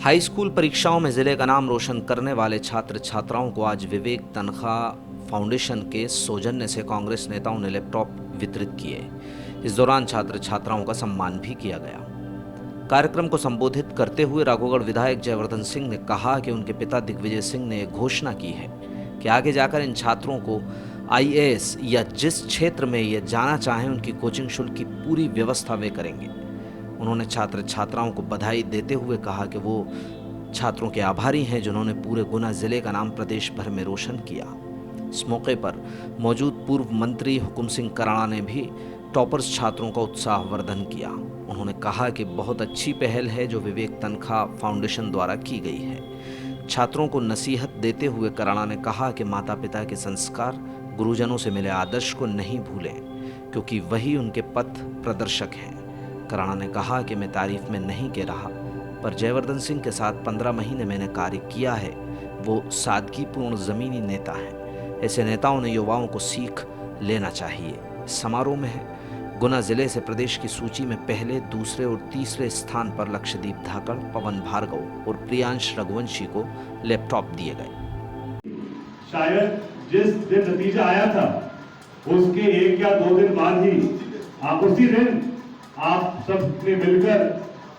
High school परीक्षाओं में जिले का नाम रोशन करने वाले छात्र छात्राओं को आज विवेक तनखा फाउंडेशन के सौजन्य से कांग्रेस नेताओं ने लैपटॉप वितरित किए। इस दौरान छात्र छात्राओं का सम्मान भी किया गया। कार्यक्रम को संबोधित करते हुए राघोगढ़ विधायक जयवर्धन सिंह ने कहा कि उनके पिता दिग्विजय सिंह ने घोषणा की है कि आगे जाकर इन छात्रों को आईएएस या जिस क्षेत्र में ये जाना चाहें उनकी कोचिंग शुल्क की पूरी व्यवस्था वे करेंगे। उन्होंने छात्र छात्राओं को बधाई देते हुए कहा कि वो छात्रों के आभारी हैं जिन्होंने पूरे गुना जिले का नाम प्रदेश भर में रोशन किया। इस मौके पर मौजूद पूर्व मंत्री हुकुम सिंह कराड़ा ने भी टॉपर्स छात्रों का उत्साहवर्धन किया। उन्होंने कहा कि बहुत अच्छी पहल है जो विवेक तनखा फाउंडेशन द्वारा की गई है। छात्रों को नसीहत देते हुए कराड़ा ने कहा कि माता पिता के संस्कार, गुरुजनों से मिले आदर्श को नहीं भूलें क्योंकि वही उनके पथ प्रदर्शक हैं। कराड़ा ने कहा कि मैं तारीफ में नहीं कह रहा, पर जयवर्धन सिंह के साथ 15 महीने मैंने कार्य किया है। वो सादगीपूर्ण जमीनी नेता हैं। ऐसे नेताओं ने युवाओं को सीख लेना चाहिए। समारोह में गुना जिले से प्रदेश की सूची में पहले, दूसरे और तीसरे स्थान पर लक्षदीप धाकड़, पवन भार्गव और प्रियांश रघुवंशी को लैपटॉप दिए गए। शायद जिस दिन नतीजा आया था उसके 1 या 2 दिन बाद ही उसी दिन आप सब ने मिलकर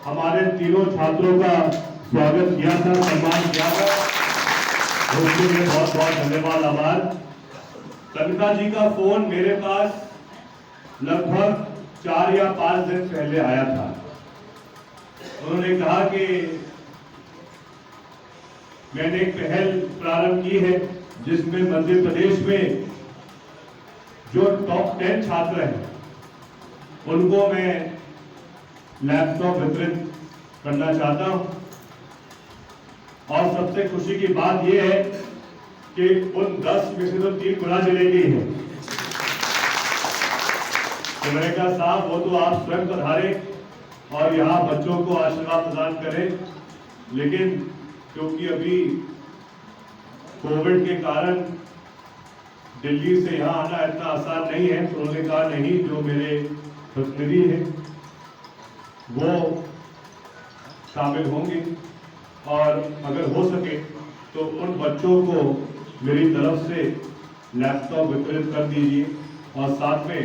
हमारे तीनों छात्रों का स्वागत किया था, सम्मान किया था। उसके लिए बहुत बहुत धन्यवाद, आभार। तनखा जी का फोन मेरे पास लगभग 4 या 5 दिन पहले आया था। उन्होंने कहा कि मैंने एक पहल प्रारंभ की है जिसमें मध्य प्रदेश में जो टॉप 10 छात्र हैं उनको मैं लैपटॉप वितरित करना चाहता हूं। और सबसे खुशी की बात यह है कि उन 10 में से तो 3 गुना जिले की है। तो मैंने कहा साहब वो तो आप स्वयं पधारे और यहाँ बच्चों को आशीर्वाद प्रदान करें, लेकिन क्योंकि अभी कोविड के कारण दिल्ली से यहाँ आना इतना आसान नहीं है, तो उन्होंने कहा नहीं, जो मेरे प्रतिनिधि हैं वो शामिल होंगे और अगर हो सके तो उन बच्चों को मेरी तरफ से लैपटॉप वितरित कर दीजिए और साथ में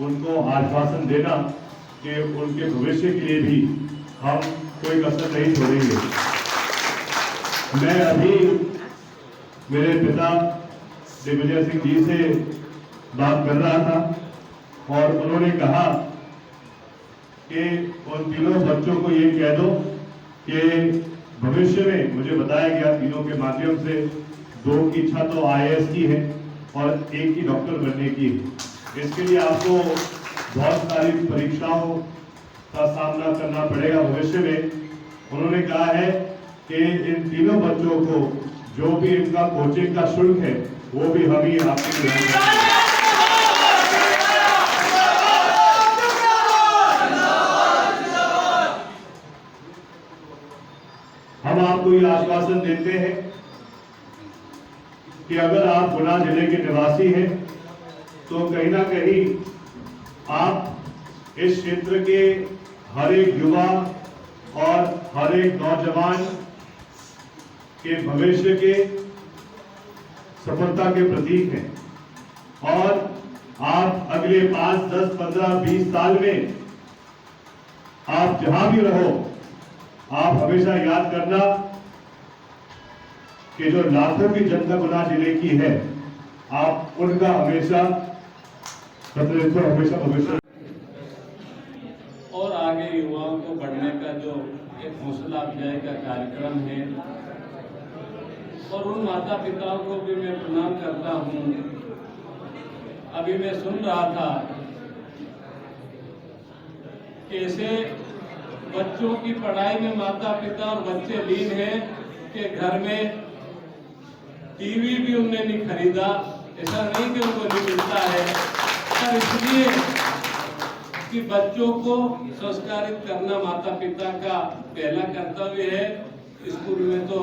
उनको आश्वासन देना कि उनके भविष्य के लिए भी हम कोई कसर नहीं छोड़ेंगे। मैं अभी मेरे पिता दिग्विजय सिंह जी से बात कर रहा था और उन्होंने कहा कि उन तीनों बच्चों को ये कह दो कि भविष्य में, मुझे बताया गया तीनों के माध्यम से, 2 की इच्छा तो आईएएस की है और 1 की डॉक्टर बनने की है। इसके लिए आपको बहुत सारी परीक्षाओं का सामना करना पड़ेगा भविष्य में। उन्होंने कहा है कि इन तीनों बच्चों को जो भी इनका कोचिंग का शुल्क है वो भी हम ही आपके लिए हम आपको ये आश्वासन देते हैं कि अगर आप गुना जिले के निवासी हैं तो कहीं ना कहीं आप इस क्षेत्र के हर एक युवा और हर एक नौजवान के भविष्य के सफलता के प्रतीक हैं और आप अगले 5, 10, 15, 20 साल में आप जहां भी रहो, आप हमेशा याद करना कि जो लाखों की जनता गुना जिले की है, आप उनका हमेशा प्रतिनिधित्व हमेशा भविष्य और आगे युवाओं को बढ़ने का जो एक हौसला अफजाई का कार्यक्रम है और उन माता पिताओं को भी मैं प्रणाम करता हूँ। अभी मैं सुन रहा था कैसे बच्चों की पढ़ाई में माता पिता और बच्चे लीन हैं कि घर में टीवी भी उनने नहीं खरीदा। ऐसा नहीं कि उनको नहीं मिलता है, पर इसलिए कि बच्चों को संस्कारित करना माता पिता का पहला कर्तव्य है। स्कूल में तो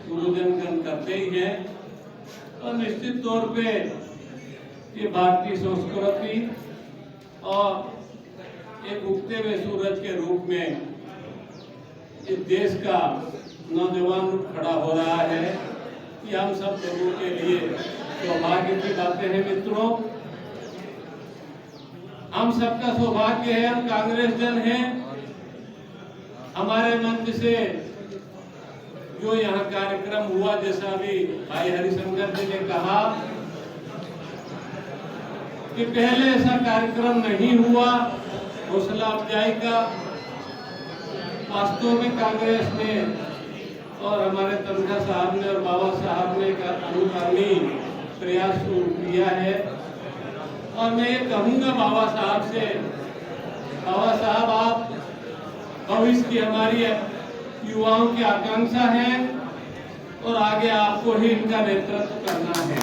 गुरुजनगण करते ही हैं और निश्चित तौर पे ये भारतीय संस्कृति और एक उगते हुए सूरज के रूप में इस देश का नौजवान खड़ा हो रहा है, ये हम सब लोगों के लिए सौभाग्य की बातें हैं। मित्रों, हम सबका सौभाग्य है, हम कांग्रेस जन हैं। हमारे मंच से जो यहाँ कार्यक्रम हुआ, जैसा भी भाई हरिशंकर जी ने कहा कि पहले ऐसा कार्यक्रम नहीं हुआ हौसला अफजाई का। वास्तव में कांग्रेस ने और हमारे तनखा साहब ने और बाबा साहब ने एक अनुगामी प्रयास शुरू किया है। और मैं ये कहूँगा बाबा साहब से, बाबा साहब आप भविष्य की हमारी युवाओं की आकांक्षा है और आगे आपको ही इनका नेतृत्व करना है।